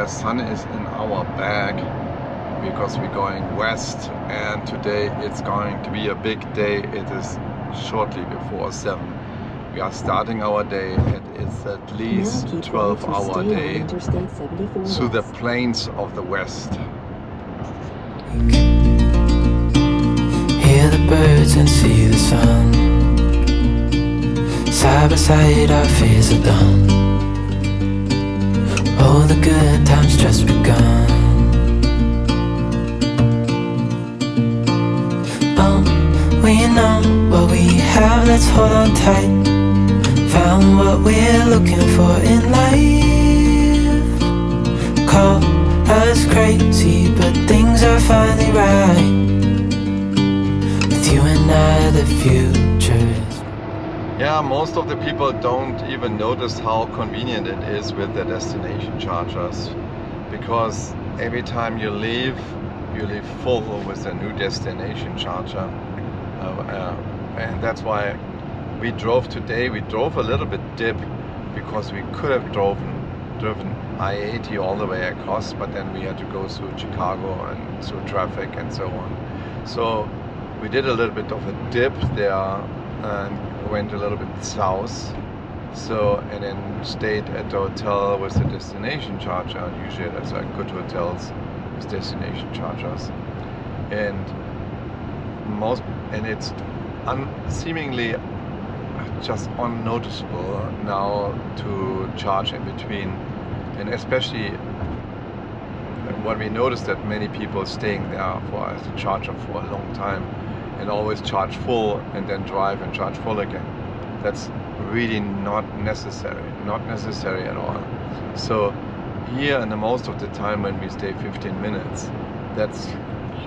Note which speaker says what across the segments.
Speaker 1: the sun is in our back because we're going west, and today it's going to be a big day. It is shortly before 7. We are starting our day, and it's at least 12-hour day through the plains of the west.
Speaker 2: Hear the birds and see the sun. Side by side our fears are done. All the good times just begun. We know what we have, let's hold on tight. Found what we're looking for in life. Call us crazy, but things are finally right. With you and I, the future is.
Speaker 1: Yeah, most of the people don't even notice how convenient it is with the destination chargers, because every time you leave full with a new destination charger. And that's why we drove today. We drove a little bit dip because we could have driven I-80 all the way across, but then we had to go through Chicago and through traffic and so on. So we did a little bit of a dip there and went a little bit south. And then stayed at the hotel with the destination charger. And usually there's like good hotels with destination chargers. And it's seemingly just unnoticeable now to charge in between, and especially when we noticed that many people staying there for the charger for a long time and always charge full and then drive and charge full again. That's really not necessary at all. So here, and the most of the time when we stay 15 minutes,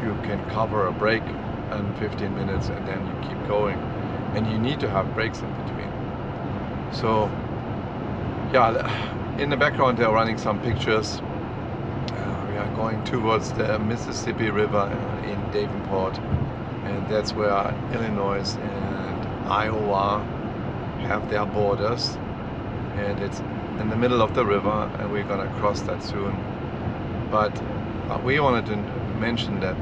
Speaker 1: you can cover a break in 15 minutes and then you keep going, and you need to have breaks in between. So yeah, in the background they're running some pictures. We are going towards the Mississippi River in Davenport, and that's where Illinois and Iowa have their borders, and it's in the middle of the river, and we're gonna cross that soon. But we wanted to mention that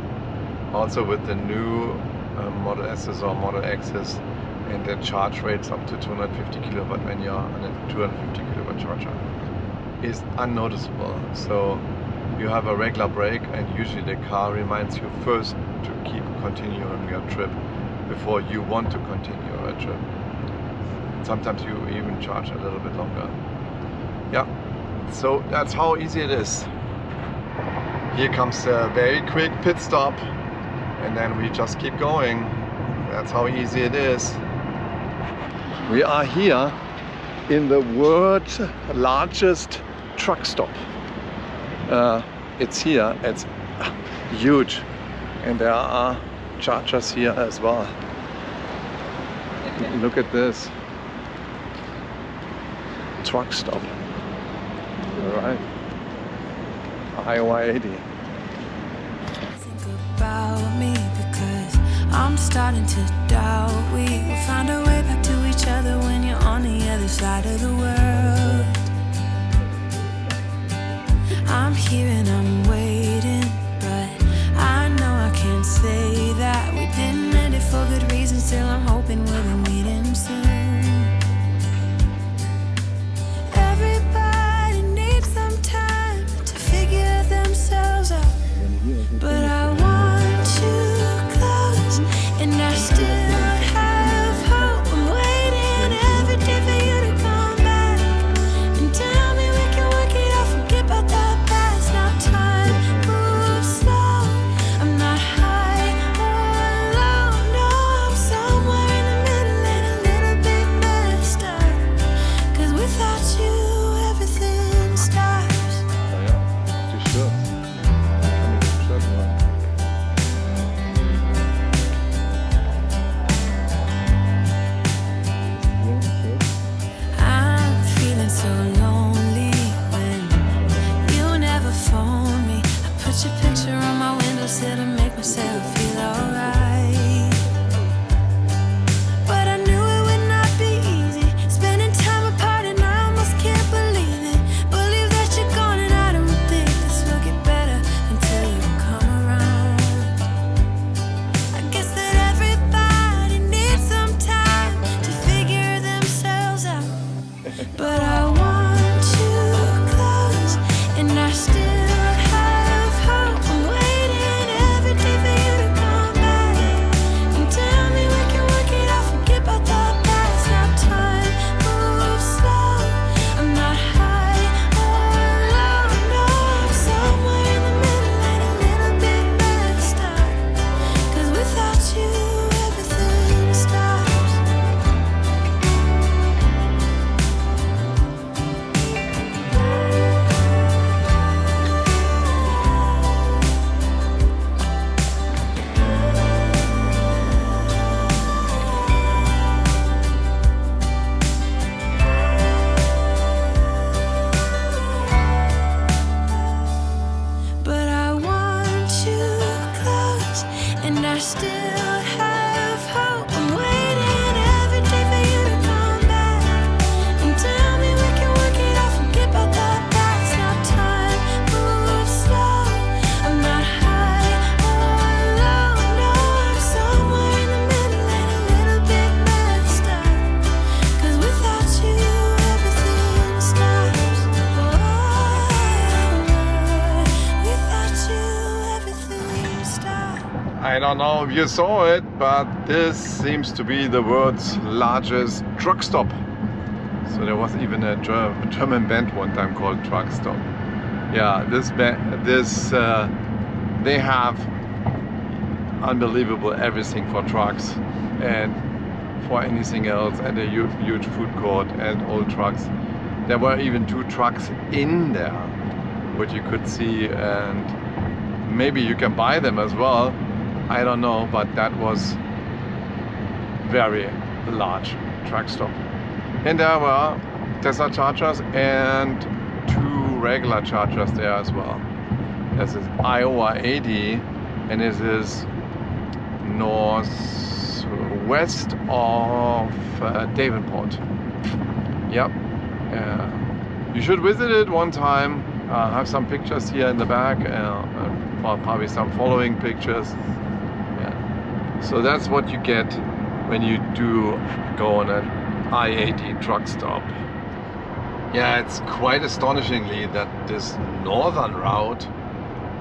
Speaker 1: also with the new Model S's or Model X's, and the charge rates up to 250 kilowatt when you're on a 250 kilowatt charger is unnoticeable. So you have a regular break, and usually the car reminds you first to continue on your trip before you want to continue a trip. Sometimes you even charge a little bit longer. Yeah, so that's how easy it is. Here comes a very quick pit stop, and then we just keep going. That's how easy it is. We are here in the world's largest truck stop. It's here, it's huge, and there are chargers here as well. Look at this truck stop. All right, Iowa 80.
Speaker 3: About me, because I'm starting to doubt we will find a way back to each other when you're on the other side of the world. I'm here and I'm waiting, but I know I can't say that we didn't end it for good reasons. Still I'm hoping we'll be meeting soon. Everybody needs some time to figure themselves out, but I want you close, and I still have hope. I'm waiting every day for you to come back. But I want you close, and I still have hope. I'm waiting every day for you to come back and tell me we can work it out. Forget about the past. Now time moves slow. I'm not high or low. No, I'm somewhere in the middle and a little bit messed up. 'Cause without you, everything stops. But I want you close, and I still have hope. I'm waiting every day for you to come back and tell me we can work it out. Forget about the past. Now time moves slow. I'm not high or low. No, I'm somewhere in the middle and a little bit messed up. 'Cause without you, everything stops. Without you, everything stops.
Speaker 1: I don't know if you saw it, but this seems to be the world's largest truck stop. So there was even a German band one time called Truck Stop. Yeah, they have unbelievable everything for trucks and for anything else, and a huge food court and old trucks. There were even 2 trucks in there, which you could see, and maybe you can buy them as well. I don't know, but that was very large truck stop. And there were Tesla chargers and 2 regular chargers there as well. This is Iowa 80, and this is northwest of Davenport. Yep. You should visit it one time. I have some pictures here in the back, probably some following pictures. Yeah. So that's what you get when you do go on an I-80 truck stop. Yeah, it's quite astonishingly that this northern route,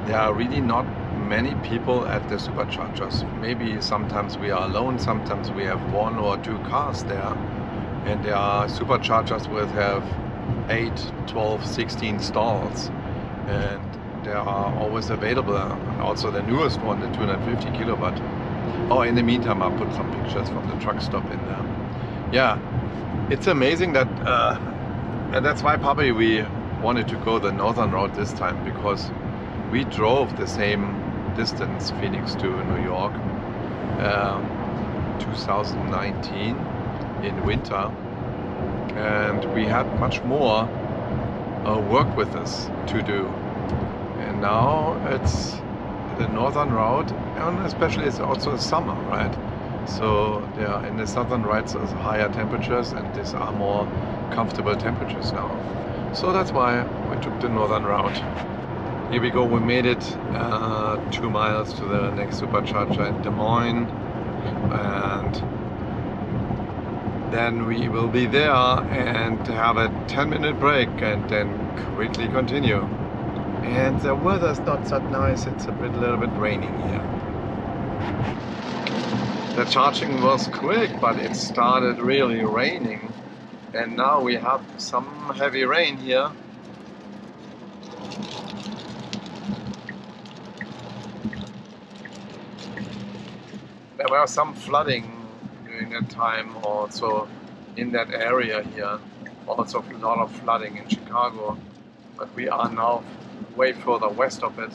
Speaker 1: there are really not many people at the superchargers. Maybe sometimes we are alone, sometimes we have 1 or 2 cars there. And there are superchargers which have 8, 12, 16 stalls. And they are always available. And also the newest one, the 250 kilowatt. Oh, in the meantime, I'll put some pictures from the truck stop in there. Yeah, it's amazing that, and that's why probably we wanted to go the northern route this time, because we drove the same distance, Phoenix to New York, 2019 in winter, and we had much more work with us to do. And now it's the northern route, and especially it's also summer, right? So yeah, in the southern routes there's higher temperatures, and these are more comfortable temperatures now. So that's why we took the northern route. Here we go, we made it 2 miles to the next supercharger in Des Moines, and then we will be there and have a 10-minute break and then quickly continue. And the weather's not that nice, it's a little bit raining here. The charging was quick, but it started really raining, and now we have some heavy rain here. There were some flooding during that time also in that area here. Also a lot of flooding in Chicago, but we are now way further west of it.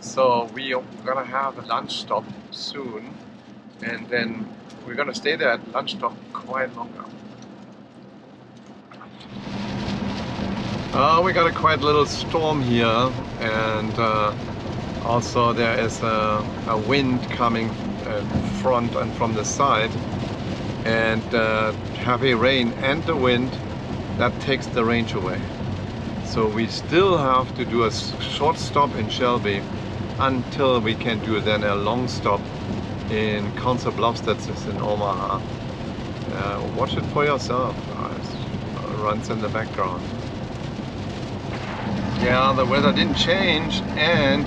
Speaker 1: So we are gonna have a lunch stop soon, and then we're gonna stay there at lunch stop quite longer. We got a quite little storm here, and also there is a wind coming front and from the side, and heavy rain and the wind, that takes the range away. So we still have to do a short stop in Shelby until we can do then a long stop in Council Bluffs, that is in Omaha. Watch it for yourself. It's runs in the background. Yeah, the weather didn't change, and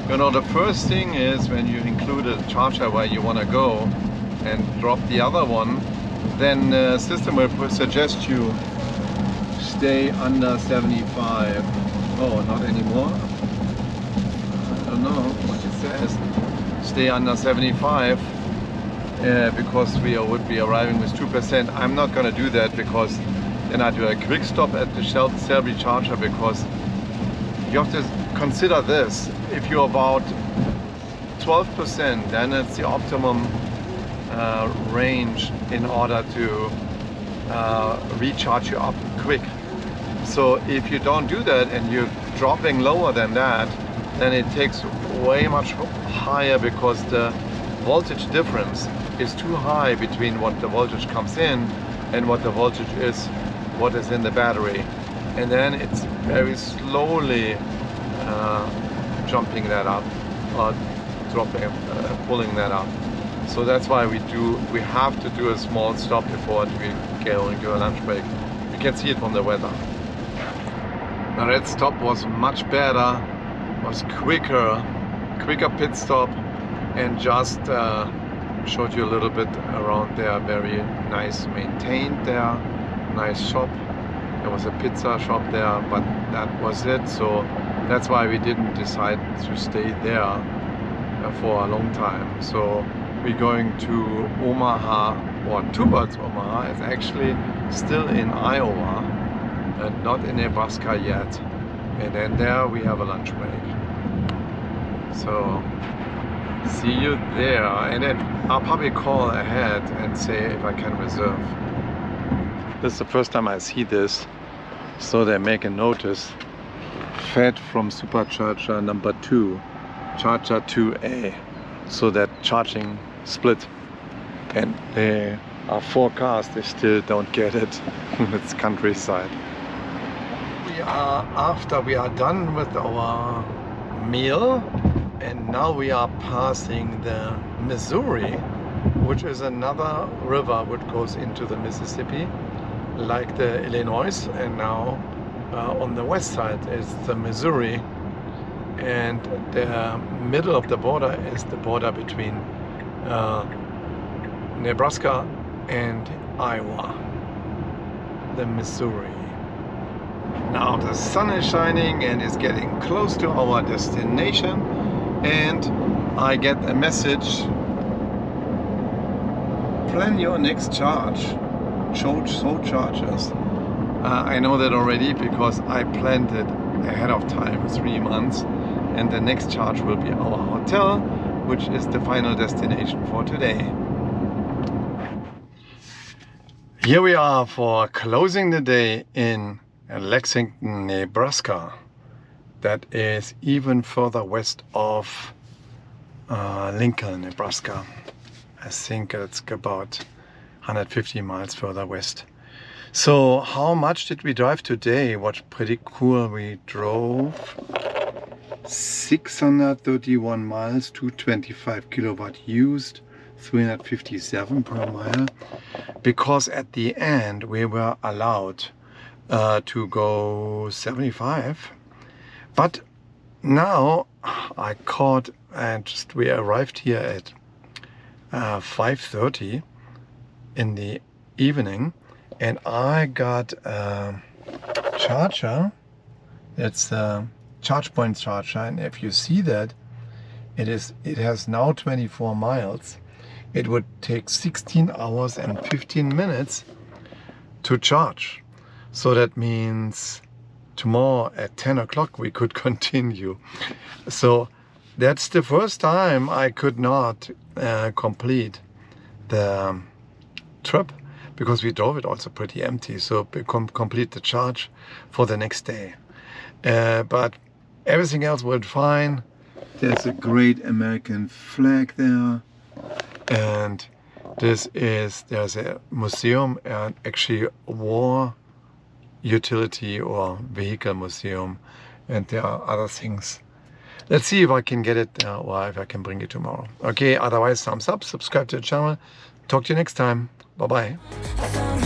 Speaker 1: you know, the first thing is when you include a charger where you want to go and drop the other one, then the system will suggest you stay under 75. Oh, not anymore. I don't know what it says. Stay under 75 because we would be arriving with 2%. I'm not going to do that because then I do a quick stop at the Selby charger, because you have to consider this. If you're about 12%, then it's the optimum range in order to recharge you up quick. So if you don't do that and you're dropping lower than that, then it takes way much higher, because the voltage difference is too high between what the voltage comes in and what the voltage is, what is in the battery. And then it's very slowly jumping that up or dropping, pulling that up. So that's why we have to do a small stop before we go into a lunch break. You can see it from the weather. The red stop was much better, was quicker pit stop, and just showed you a little bit around there. Very nice maintained there, nice shop. There was a pizza shop there, but that was it. So that's why we didn't decide to stay there for a long time. So we're going to Omaha, or towards Omaha. It's actually still in Iowa and not in Nebraska yet. And then there we have a lunch break. So see you there, and then I'll probably call ahead and say if I can reserve. This is the first time I see this, so they make a notice: fed from supercharger number 2, charger 2A, so that charging split. And they are 4 cars, they still don't get it. It's countryside. After we are done with our meal, and now we are passing the Missouri, which is another river which goes into the Mississippi, like the Illinois, and now on the west side is the Missouri, and the middle of the border is the border between Nebraska and Iowa, the Missouri. Now the sun is shining and is getting close to our destination, and I get a message: plan your next charge, so chargers. I know that already because I planned it ahead of time, 3 months, and the next charge will be our hotel, which is the final destination for today. Here we are for closing the day in Lexington, Nebraska. That is even further west of Lincoln, Nebraska. I think it's about 150 miles further west. So how much did we drive today? What's pretty cool, we drove 631 miles, 225 kilowatt used, 357 per mile, because at the end we were allowed to go 75. But now I caught, and we arrived here at 5:30 in the evening, and I got a charger. It's a ChargePoint charger, and if you see that, it has now 24 miles. It would take 16 hours and 15 minutes to charge. So that means tomorrow at 10 o'clock we could continue. So that's the first time I could not complete the trip, because we drove it also pretty empty. So complete the charge for the next day. But everything else went fine. There's a great American flag there. And there's a museum, and actually war utility or vehicle museum, and there are other things. Let's see if I can get it or if I can bring it tomorrow. Okay, otherwise thumbs up, subscribe to the channel. Talk to you next time. Bye bye.